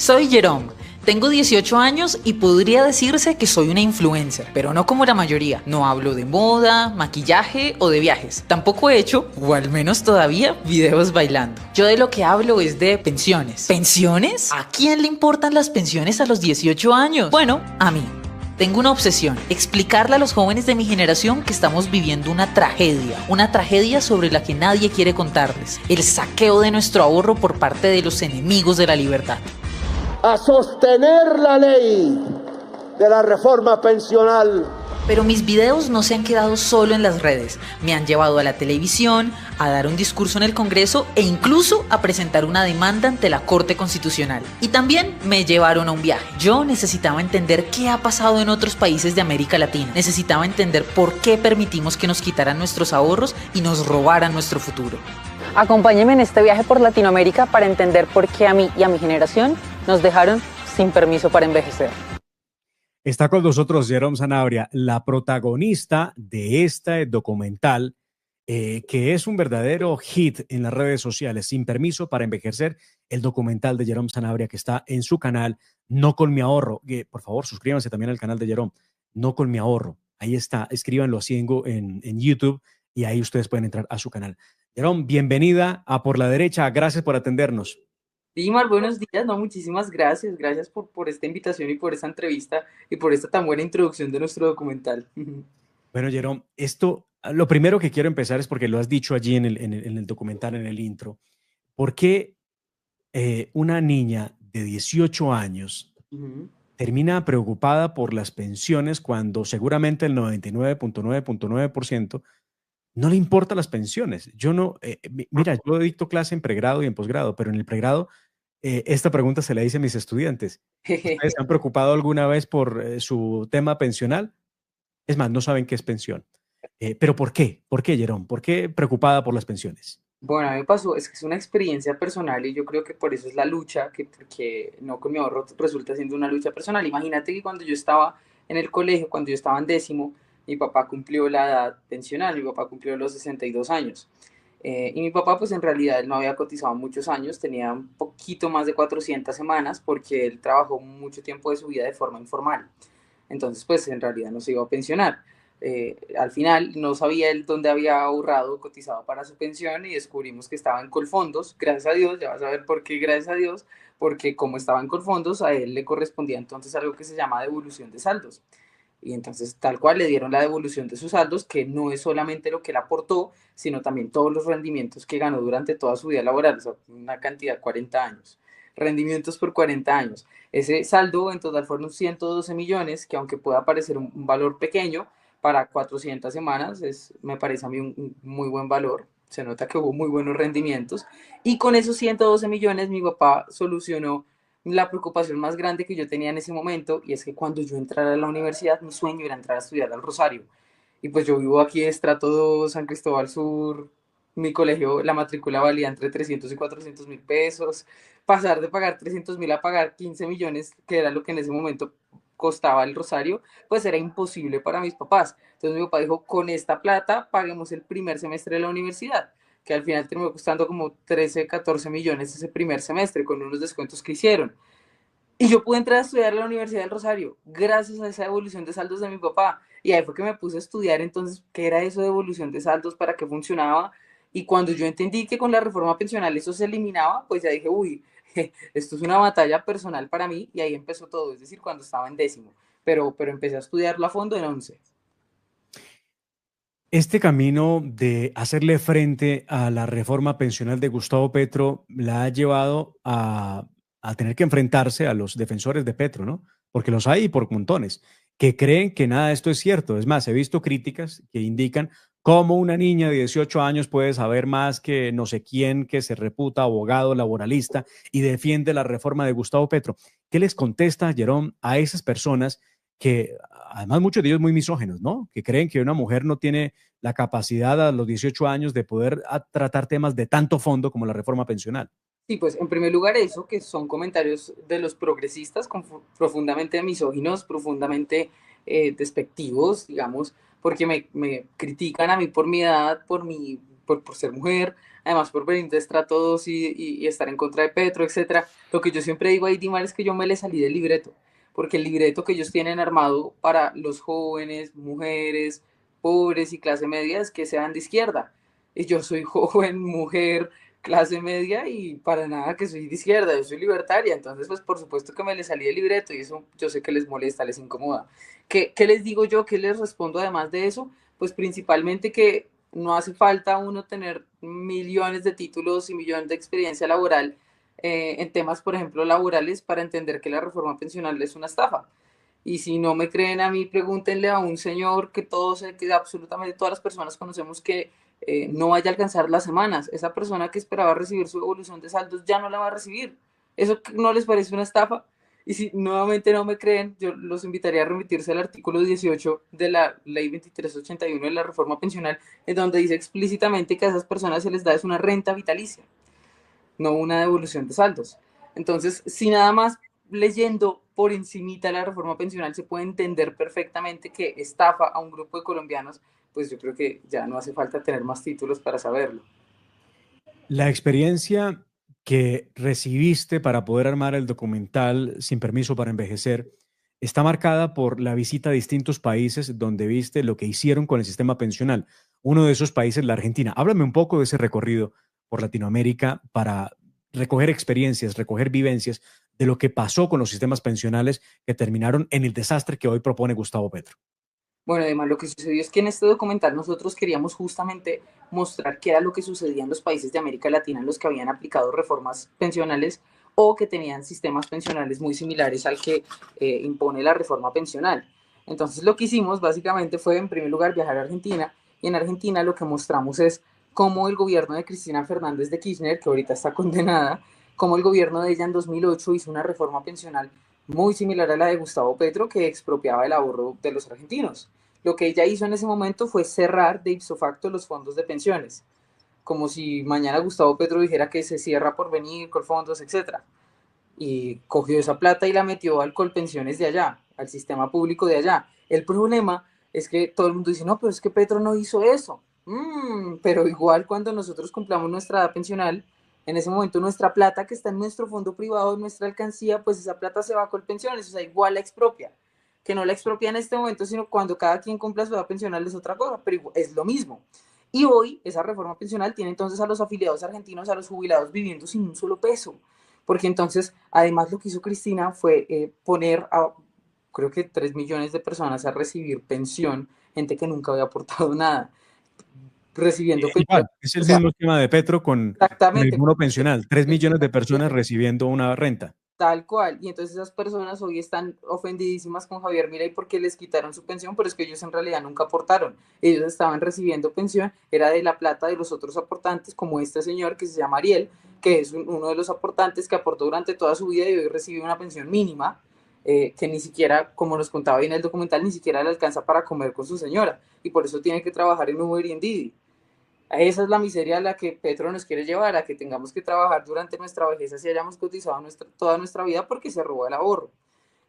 Soy Jerome, tengo 18 años y podría decirse que soy una influencer, pero no como la mayoría. No hablo de moda, maquillaje o de viajes. Tampoco he hecho, o al menos todavía, videos bailando. Yo de lo que hablo es de pensiones. ¿Pensiones? ¿A quién le importan las pensiones a los 18 años? Bueno, a mí. Tengo una obsesión, explicarle a los jóvenes de mi generación que estamos viviendo una tragedia sobre la que nadie quiere contarles, el saqueo de nuestro ahorro por parte de los enemigos de la libertad. A sostener la ley de la reforma pensional. Pero mis videos no se han quedado solo en las redes, me han llevado a la televisión, a dar un discurso en el Congreso e incluso a presentar una demanda ante la Corte Constitucional. Y también me llevaron a un viaje. Yo necesitaba entender qué ha pasado en otros países de América Latina, necesitaba entender por qué permitimos que nos quitaran nuestros ahorros y nos robaran nuestro futuro. Acompáñenme en este viaje por Latinoamérica para entender por qué a mí y a mi generación nos dejaron sin permiso para envejecer. Está con nosotros Jerome Sanabria, la protagonista de este documental que es un verdadero hit en las redes sociales, Sin Permiso para Envejecer, el documental de Jerome Sanabria que está en su canal No Con Mi Ahorro. Por favor, suscríbanse también al canal de Jerome, No Con Mi Ahorro. Ahí está, escríbanlo así en YouTube y ahí ustedes pueden entrar a su canal. Jerome, bienvenida a Por la Derecha, gracias por atendernos. Dimar, buenos días, no, muchísimas gracias, gracias por esta invitación y por esta entrevista y por esta tan buena introducción de nuestro documental. Bueno, Jerome, lo primero que quiero empezar es porque lo has dicho allí en el documental, en el intro. ¿Por qué una niña de 18 años termina preocupada por las pensiones cuando seguramente el 99.9% no le importa las pensiones? Mira, yo dicto clase en pregrado y en posgrado, pero en el pregrado esta pregunta se la hice a mis estudiantes. ¿Ustedes se han preocupado alguna vez por su tema pensional? Es más, no saben qué es pensión. ¿Pero por qué? ¿Por qué, Jerome? ¿Por qué preocupada por las pensiones? Bueno, a mí me pasó, es que es una experiencia personal y yo creo que por eso es la lucha, porque No Con Mi Ahorro resulta siendo una lucha personal. Imagínate que cuando yo estaba en el colegio, cuando yo estaba en décimo, mi papá cumplió la edad pensional, mi papá cumplió los 62 años. Y mi papá, pues en realidad él no había cotizado muchos años, tenía un poquito más de 400 semanas porque él trabajó mucho tiempo de su vida de forma informal. Entonces, pues en realidad no se iba a pensionar. Al final no sabía él dónde había ahorrado, cotizado para su pensión y descubrimos que estaba en Colfondos, gracias a Dios, ya vas a ver por qué, gracias a Dios, porque como estaba en Colfondos, a él le correspondía entonces algo que se llama devolución de saldos. Y entonces tal cual le dieron la devolución de sus saldos, que no es solamente lo que él aportó, sino también todos los rendimientos que ganó durante toda su vida laboral, o sea, una cantidad, 40 años. Rendimientos por 40 años. Ese saldo en total fueron 112 millones, que aunque pueda parecer un valor pequeño, para 400 semanas me parece a mí un muy buen valor. Se nota que hubo muy buenos rendimientos. Y con esos 112 millones mi papá solucionó la preocupación más grande que yo tenía en ese momento, y es que cuando yo entrara a la universidad, mi sueño era entrar a estudiar al Rosario. Y pues yo vivo aquí en Estrato 2, San Cristóbal Sur, mi colegio, la matrícula valía entre 300 y 400 mil pesos, pasar de pagar 300 mil a pagar 15 millones, que era lo que en ese momento costaba el Rosario, pues era imposible para mis papás. Entonces mi papá dijo, con esta plata paguemos el primer semestre de la universidad, que al final terminó costando como 13, 14 millones ese primer semestre, con unos descuentos que hicieron. Y yo pude entrar a estudiar a la Universidad del Rosario, gracias a esa devolución de saldos de mi papá. Y ahí fue que me puse a estudiar entonces qué era eso de devolución de saldos, para qué funcionaba. Y cuando yo entendí que con la reforma pensional eso se eliminaba, pues ya dije, uy, esto es una batalla personal para mí. Y ahí empezó todo, es decir, cuando estaba en décimo. Pero empecé a estudiarlo a fondo en 11. Este camino de hacerle frente a la reforma pensional de Gustavo Petro la ha llevado a tener que enfrentarse a los defensores de Petro, ¿no? Porque los hay por montones, que creen que nada de esto es cierto. Es más, he visto críticas que indican cómo una niña de 18 años puede saber más que no sé quién que se reputa abogado laboralista y defiende la reforma de Gustavo Petro. ¿Qué les contesta, Jerome, a esas personas que, además muchos de ellos muy misóginos, ¿no? Que creen que una mujer no tiene la capacidad a los 18 años de poder tratar temas de tanto fondo como la reforma pensional? Sí, pues en primer lugar eso, que son comentarios de los progresistas profundamente misóginos, profundamente despectivos, digamos, porque me critican a mí por mi edad, por ser mujer, además por venir de estratos y estar en contra de Petro, etcétera. Lo que yo siempre digo ahí, Dimar, es que yo me le salí del libreto, porque el libreto que ellos tienen armado para los jóvenes, mujeres, pobres y clase media es que sean de izquierda. Y yo soy joven, mujer, clase media y para nada que soy de izquierda, yo soy libertaria, entonces pues por supuesto que me le salí del libreto y eso yo sé que les molesta, les incomoda. ¿Qué les digo yo? ¿Qué les respondo además de eso? Pues principalmente que no hace falta uno tener millones de títulos y millones de experiencia laboral en temas, por ejemplo, laborales para entender que la reforma pensional es una estafa. Y si no me creen a mí, pregúntenle a un señor que todos, que absolutamente todas las personas conocemos que no vaya a alcanzar las semanas. Esa persona que esperaba recibir su evolución de saldos ya no la va a recibir. ¿Eso no les parece una estafa? Y si nuevamente no me creen, yo los invitaría a remitirse al artículo 18 de la ley 2381 de la reforma pensional, en donde dice explícitamente que a esas personas se les da es una renta vitalicia, no una devolución de saldos. Entonces, si nada más leyendo por encimita la reforma pensional se puede entender perfectamente que estafa a un grupo de colombianos, pues yo creo que ya no hace falta tener más títulos para saberlo. La experiencia que recibiste para poder armar el documental Sin Permiso para Envejecer está marcada por la visita a distintos países donde viste lo que hicieron con el sistema pensional. Uno de esos países, la Argentina. Háblame un poco de ese recorrido por Latinoamérica para recoger experiencias, recoger vivencias de lo que pasó con los sistemas pensionales que terminaron en el desastre que hoy propone Gustavo Petro. Bueno, además lo que sucedió es que en este documental nosotros queríamos justamente mostrar qué era lo que sucedía en los países de América Latina en los que habían aplicado reformas pensionales o que tenían sistemas pensionales muy similares al que impone la reforma pensional. Entonces lo que hicimos básicamente fue en primer lugar viajar a Argentina y en Argentina lo que mostramos es cómo el gobierno de Cristina Fernández de Kirchner, que ahorita está condenada, cómo el gobierno de ella en 2008 hizo una reforma pensional muy similar a la de Gustavo Petro que expropiaba el ahorro de los argentinos. Lo que ella hizo en ese momento fue cerrar de ipso facto los fondos de pensiones, como si mañana Gustavo Petro dijera que se cierra por venir, Colfondos, etc. Y cogió esa plata y la metió al Colpensiones de allá, al sistema público de allá. El problema es que todo el mundo dice, no, pero es que Petro no hizo eso. Pero igual cuando nosotros cumplamos nuestra edad pensional, en ese momento nuestra plata que está en nuestro fondo privado, en nuestra alcancía, pues esa plata se va a Colpensiones, o sea, igual la expropia. Que no la expropia en este momento, sino cuando cada quien cumpla su edad pensional es otra cosa, pero es lo mismo. Y hoy esa reforma pensional tiene entonces a los afiliados argentinos, a los jubilados viviendo sin un solo peso. Porque entonces, además lo que hizo Cristina fue poner a, creo que 3 millones de personas a recibir pensión, gente que nunca había aportado nada, recibiendo pensión. Igual, es el mismo esquema de Petro con el Exactamente. bono pensional. 3 millones de personas recibiendo una renta. Tal cual, y entonces esas personas hoy están ofendidísimas con Javier Milei porque les quitaron su pensión, pero es que ellos en realidad nunca aportaron. Ellos estaban recibiendo pensión, era de la plata de los otros aportantes, como este señor que se llama Ariel, que es uno de los aportantes que aportó durante toda su vida y hoy recibe una pensión mínima, que ni siquiera, como nos contaba bien el documental, ni siquiera le alcanza para comer con su señora, y por eso tiene que trabajar en Uber y en Didi. Esa es la miseria a la que Petro nos quiere llevar, a que tengamos que trabajar durante nuestra vejez, así hayamos cotizado toda nuestra vida porque se robó el ahorro.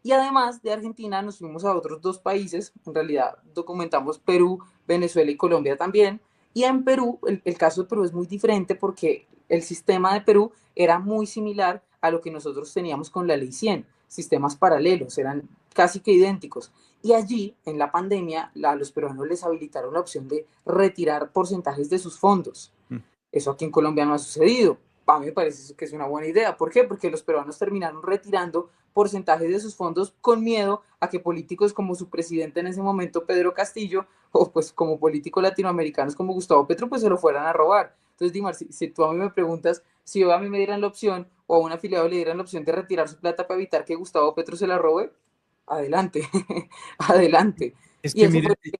Y además de Argentina nos fuimos a otros 2 países, en realidad documentamos Perú, Venezuela y Colombia también. Y en Perú, el caso de Perú es muy diferente porque el sistema de Perú era muy similar a lo que nosotros teníamos con la ley 100, sistemas paralelos, eran casi que idénticos. Y allí, en la pandemia, a los peruanos les habilitaron la opción de retirar porcentajes de sus fondos. Eso aquí en Colombia no ha sucedido. A mí me parece que es una buena idea. ¿Por qué? Porque los peruanos terminaron retirando porcentajes de sus fondos con miedo a que políticos como su presidente en ese momento, Pedro Castillo, o pues como políticos latinoamericanos como Gustavo Petro, pues se lo fueran a robar. Entonces, Dimar, si tú a mí me preguntas, si a mí me dieran la opción o a un afiliado le dieran la opción de retirar su plata para evitar que Gustavo Petro se la robe, adelante, adelante. Es Y que eso mire, fue...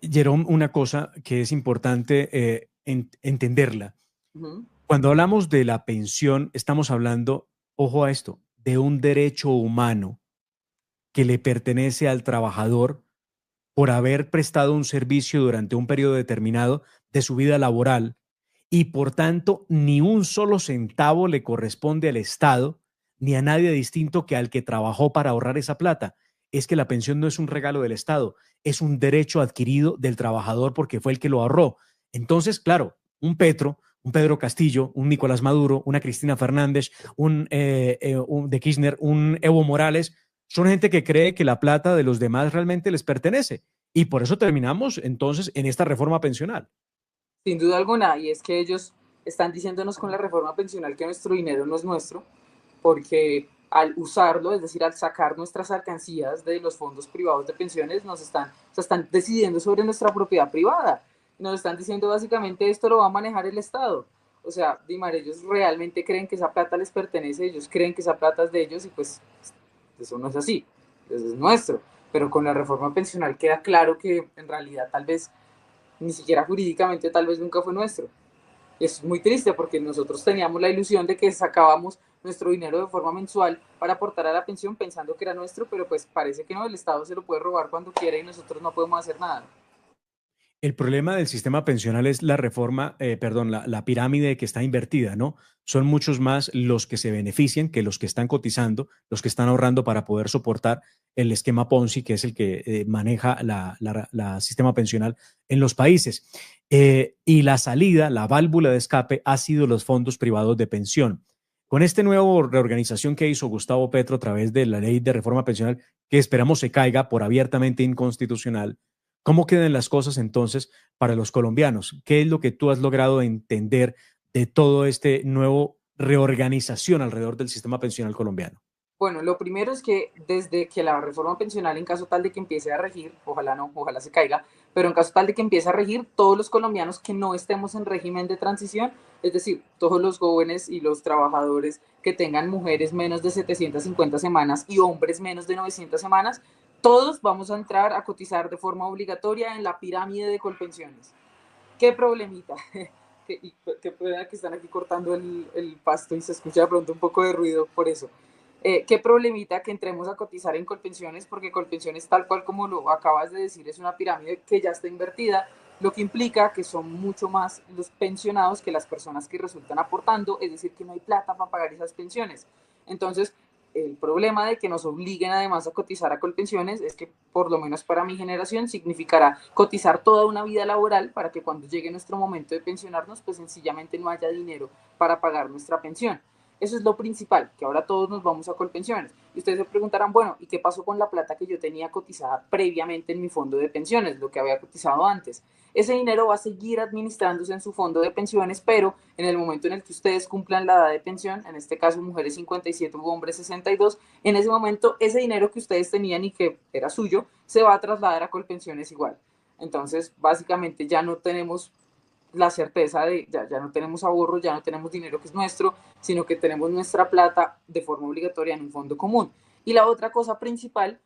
Jerome, una cosa que es importante entenderla. Uh-huh. Cuando hablamos de la pensión, estamos hablando, ojo a esto, de un derecho humano que le pertenece al trabajador por haber prestado un servicio durante un periodo determinado de su vida laboral y por tanto ni un solo centavo le corresponde al Estado ni a nadie distinto que al que trabajó para ahorrar esa plata. Es que la pensión no es un regalo del Estado, es un derecho adquirido del trabajador porque fue el que lo ahorró. Entonces, claro, un Petro, un Pedro Castillo, un Nicolás Maduro, una Cristina Fernández, un de Kirchner, un Evo Morales, son gente que cree que la plata de los demás realmente les pertenece. Y por eso terminamos entonces en esta reforma pensional. Sin duda alguna, y es que ellos están diciéndonos con la reforma pensional que nuestro dinero no es nuestro, porque al usarlo, es decir, al sacar nuestras alcancías de los fondos privados de pensiones, están decidiendo sobre nuestra propiedad privada. Nos están diciendo básicamente esto lo va a manejar el Estado. O sea, Dimar, ellos realmente creen que esa plata les pertenece, ellos creen que esa plata es de ellos y pues eso no es así, eso es nuestro. Pero con la reforma pensional queda claro que en realidad tal vez ni siquiera jurídicamente tal vez nunca fue nuestro. Es muy triste porque nosotros teníamos la ilusión de que sacábamos nuestro dinero de forma mensual para aportar a la pensión pensando que era nuestro, pero pues parece que no, el Estado se lo puede robar cuando quiera y nosotros no podemos hacer nada. El problema del sistema pensional es la reforma, la pirámide que está invertida, ¿no? Son muchos más los que se benefician que los que están cotizando, los que están ahorrando para poder soportar el esquema Ponzi, que es el que maneja la sistema pensional en los países. Y la salida, la válvula de escape, ha sido los fondos privados de pensión. Con esta nueva reorganización que hizo Gustavo Petro a través de la ley de reforma pensional, que esperamos se caiga por abiertamente inconstitucional, ¿cómo quedan las cosas entonces para los colombianos? ¿Qué es lo que tú has logrado entender de todo este nuevo reorganización alrededor del sistema pensional colombiano? Bueno, lo primero es que desde que la reforma pensional, en caso tal de que empiece a regir, ojalá no, ojalá se caiga, pero en caso tal de que empiece a regir, todos los colombianos que no estemos en régimen de transición, es decir, todos los jóvenes y los trabajadores que tengan mujeres menos de 750 semanas y hombres menos de 900 semanas, todos vamos a entrar a cotizar de forma obligatoria en la pirámide de Colpensiones. ¿Qué problemita? Qué pena que están aquí cortando el pasto y se escucha de pronto un poco de ruido por eso. Qué problemita que entremos a cotizar en Colpensiones, porque Colpensiones, tal cual como lo acabas de decir, es una pirámide que ya está invertida, lo que implica que son mucho más los pensionados que las personas que resultan aportando, es decir, que no hay plata para pagar esas pensiones. Entonces, el problema de que nos obliguen además a cotizar a Colpensiones es que, por lo menos para mi generación, significará cotizar toda una vida laboral para que cuando llegue nuestro momento de pensionarnos, pues sencillamente no haya dinero para pagar nuestra pensión. Eso es lo principal, que ahora todos nos vamos a Colpensiones. Y ustedes se preguntarán, bueno, ¿y qué pasó con la plata que yo tenía cotizada previamente en mi fondo de pensiones, lo que había cotizado antes? Ese dinero va a seguir administrándose en su fondo de pensiones, pero en el momento en el que ustedes cumplan la edad de pensión, en este caso mujeres 57 u hombres 62, en ese momento ese dinero que ustedes tenían y que era suyo, se va a trasladar a Colpensiones igual. Entonces, básicamente ya no tenemos la certeza de ya no tenemos ahorro, ya no tenemos dinero que es nuestro, sino que tenemos nuestra plata de forma obligatoria en un fondo común. Y la otra cosa principal,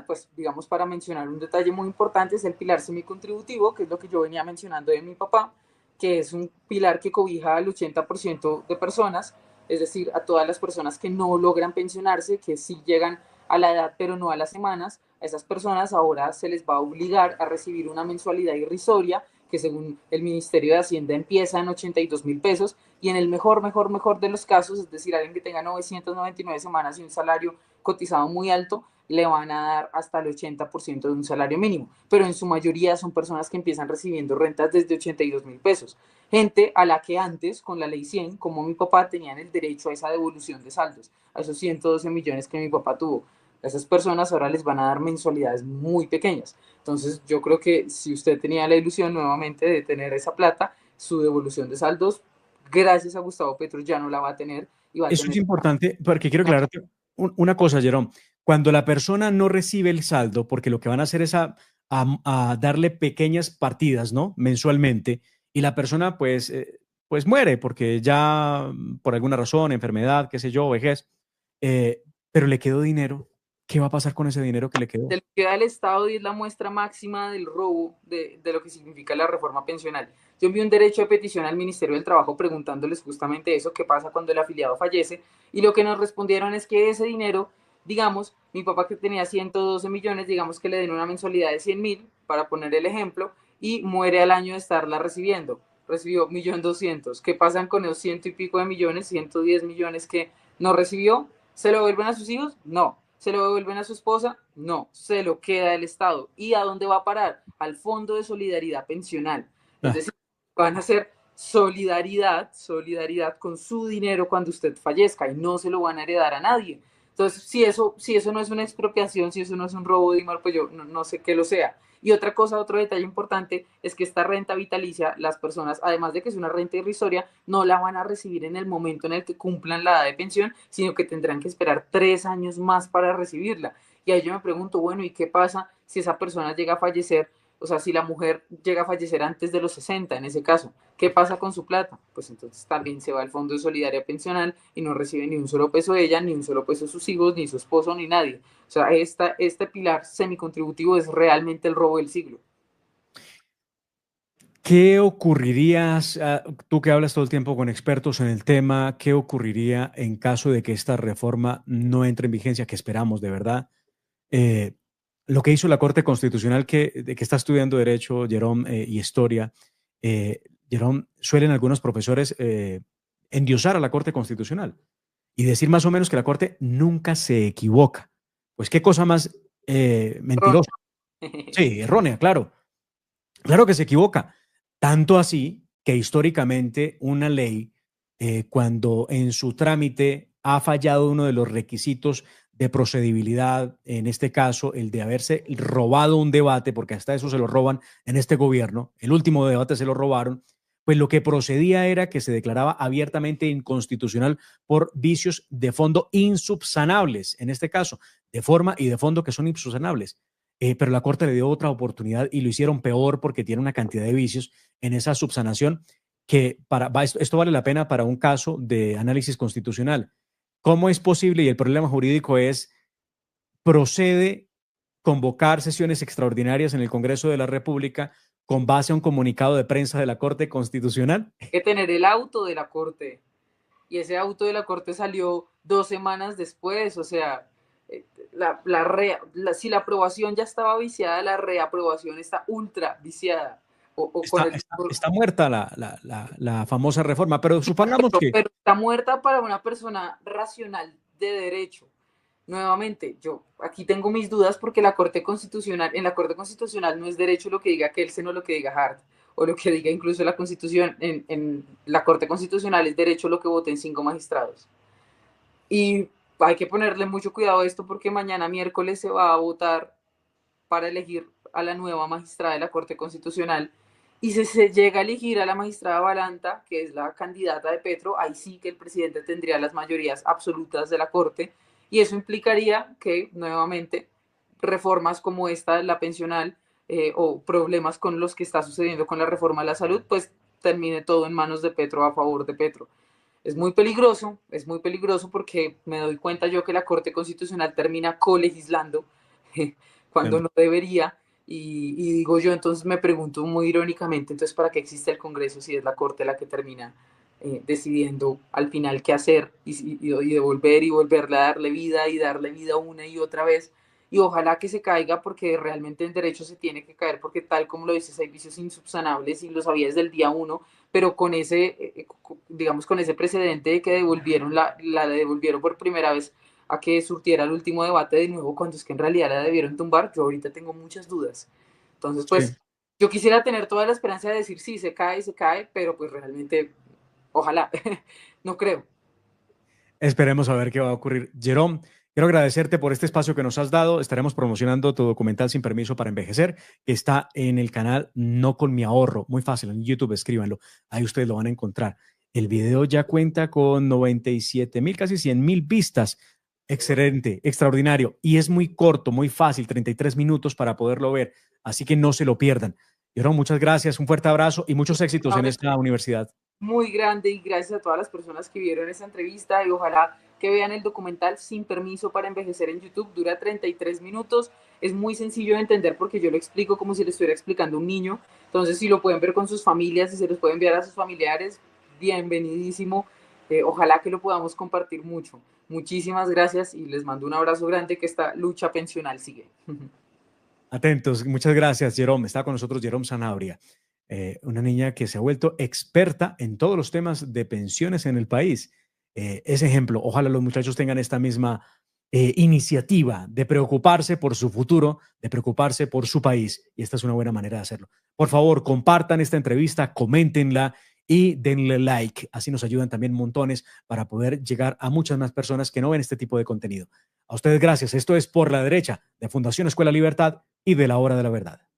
pues digamos para mencionar un detalle muy importante, es el pilar semicontributivo, que es lo que yo venía mencionando de mi papá, que es un pilar que cobija al 80% de personas, es decir, a todas las personas que no logran pensionarse, que sí llegan a la edad pero no a las semanas. A esas personas ahora se les va a obligar a recibir una mensualidad irrisoria que según el Ministerio de Hacienda empieza en 82.000 pesos y en el mejor de los casos, es decir, alguien que tenga 999 semanas y un salario cotizado muy alto, le van a dar hasta el 80% de un salario mínimo, pero en su mayoría son personas que empiezan recibiendo rentas desde 82.000 pesos. Gente a la que antes, con la ley 100, como mi papá, tenían el derecho a esa devolución de saldos, a esos 112 millones que mi papá tuvo. A esas personas ahora les van a dar mensualidades muy pequeñas. Entonces yo creo que si usted tenía la ilusión nuevamente de tener esa plata, su devolución de saldos, gracias a Gustavo Petro, ya no la va a tener. Y va a Eso tener... es importante porque quiero aclararte una cosa, Jerome. Cuando la persona no recibe el saldo, porque lo que van a hacer es a darle pequeñas partidas, ¿no? Mensualmente, y la persona pues muere porque ya por alguna razón, enfermedad, qué sé yo, vejez, pero le quedó dinero. ¿Qué va a pasar con ese dinero que le quedó? Se le queda al Estado y es la muestra máxima del robo de lo que significa la reforma pensional. Yo envié un derecho de petición al Ministerio del Trabajo preguntándoles justamente eso, qué pasa cuando el afiliado fallece, y lo que nos respondieron es que ese dinero, digamos, mi papá que tenía 112 millones, digamos que le den una mensualidad de 100.000, para poner el ejemplo, y muere al año de estarla recibiendo. Recibió 1.200.000. ¿Qué pasan con esos ciento y pico de millones, 110 millones que no recibió? ¿Se lo devuelven a sus hijos? No. ¿Se lo devuelven a su esposa? No, se lo queda el Estado. ¿Y a dónde va a parar? Al Fondo de Solidaridad Pensional. Es decir, van a ser solidaridad con su dinero cuando usted fallezca y no se lo van a heredar a nadie. Entonces, si eso no es una expropiación, si eso no es un robo, Dimar, pues yo no sé qué lo sea. Y otra cosa, otro detalle importante es que esta renta vitalicia, las personas, además de que es una renta irrisoria, no la van a recibir en el momento en el que cumplan la edad de pensión, sino que tendrán que esperar 3 años más para recibirla. Y ahí yo me pregunto, bueno, ¿y qué pasa si esa persona llega a fallecer? O sea, si la mujer llega a fallecer antes de los 60, en ese caso, ¿qué pasa con su plata? Pues entonces también se va al Fondo de Solidaridad Pensional y no recibe ni un solo peso de ella, ni un solo peso de sus hijos, ni su esposo, ni nadie. O sea, este pilar semicontributivo es realmente el robo del siglo. ¿Qué ocurriría, tú que hablas todo el tiempo con expertos en el tema, qué ocurriría en caso de que esta reforma no entre en vigencia, que esperamos de verdad? Lo que hizo la Corte Constitucional, que está estudiando Derecho, Jerome, y Historia, Jerome, suelen algunos profesores endiosar a la Corte Constitucional y decir más o menos que la Corte nunca se equivoca. Pues qué cosa más mentirosa. Sí, errónea, claro. Claro que se equivoca. Tanto así que históricamente una ley, cuando en su trámite ha fallado uno de los requisitos de procedibilidad, en este caso el de haberse robado un debate, porque hasta eso se lo roban en este gobierno, el último debate se lo robaron, pues lo que procedía era que se declaraba abiertamente inconstitucional por vicios de fondo insubsanables, en este caso, de forma y de fondo que son insubsanables. Pero la Corte le dio otra oportunidad y lo hicieron peor porque tiene una cantidad de vicios en esa subsanación que esto vale la pena para un caso de análisis constitucional. ¿Cómo es posible? Y el problema jurídico es, procede convocar sesiones extraordinarias en el Congreso de la República con base a un comunicado de prensa de la Corte Constitucional. Hay que tener el auto de la Corte. Y ese auto de la Corte salió 2 semanas después. O sea, si la aprobación ya estaba viciada, la reaprobación está ultra viciada. Está muerta la famosa reforma, pero supongamos que... Pero está muerta para una persona racional de derecho. Nuevamente, yo aquí tengo mis dudas porque en la Corte Constitucional no es derecho lo que diga Kelsen o lo que diga Hart, o lo que diga incluso la Constitución. En la Corte Constitucional es derecho lo que voten 5 magistrados. Y hay que ponerle mucho cuidado a esto porque mañana miércoles se va a votar para elegir a la nueva magistrada de la Corte Constitucional. Y si se llega a elegir a la magistrada Balanta, que es la candidata de Petro, ahí sí que el presidente tendría las mayorías absolutas de la Corte, y eso implicaría que, nuevamente, reformas como esta, la pensional, o problemas con los que está sucediendo con la reforma de la salud, pues termine todo en manos de Petro, a favor de Petro. Es muy peligroso porque me doy cuenta yo que la Corte Constitucional termina colegislando cuando no debería. Y digo yo, entonces me pregunto muy irónicamente, entonces ¿para qué existe el Congreso si es la Corte la que termina decidiendo al final qué hacer y devolver y volverle a darle vida y darle vida una y otra vez? Y ojalá que se caiga porque realmente el derecho se tiene que caer porque tal como lo dices, hay vicios insubsanables y lo sabía desde el día 1, pero con ese, digamos, con ese precedente de que devolvieron la devolvieron por primera vez a que surtiera el último debate de nuevo, cuando es que en realidad la debieron tumbar. Yo ahorita tengo muchas dudas. Entonces, pues, sí, yo quisiera tener toda la esperanza de decir sí, se cae, pero pues realmente, ojalá, no creo. Esperemos a ver qué va a ocurrir. Jerome, quiero agradecerte por este espacio que nos has dado. Estaremos promocionando tu documental Sin Permiso para Envejecer, que está en el canal No Con Mi Ahorro. Muy fácil, en YouTube, escríbanlo. Ahí ustedes lo van a encontrar. El video ya cuenta con 97,000, casi 100,000 vistas. Excelente, extraordinario. Y es muy corto, muy fácil, 33 minutos para poderlo ver. Así que no se lo pierdan. Jerome, muchas gracias, un fuerte abrazo y muchos éxitos en esta universidad. Muy grande y gracias a todas las personas que vieron esta entrevista y ojalá que vean el documental Sin Permiso para Envejecer en YouTube. Dura 33 minutos. Es muy sencillo de entender porque yo lo explico como si le estuviera explicando a un niño. Entonces, si lo pueden ver con sus familias, si se los pueden enviar a sus familiares, bienvenidísimo. Ojalá que lo podamos compartir mucho. Muchísimas gracias y les mando un abrazo grande, que esta lucha pensional sigue. Atentos, muchas gracias, Jerome. Está con nosotros Jerome Sanabria, una niña que se ha vuelto experta en todos los temas de pensiones en el país. Es ejemplo, ojalá los muchachos tengan esta misma iniciativa de preocuparse por su futuro, de preocuparse por su país, y esta es una buena manera de hacerlo. Por favor, compartan esta entrevista, coméntenla y denle like. Así nos ayudan también montones para poder llegar a muchas más personas que no ven este tipo de contenido. A ustedes gracias. Esto es Por la Derecha de Fundación Escuela Libertad y de la Hora de la Verdad.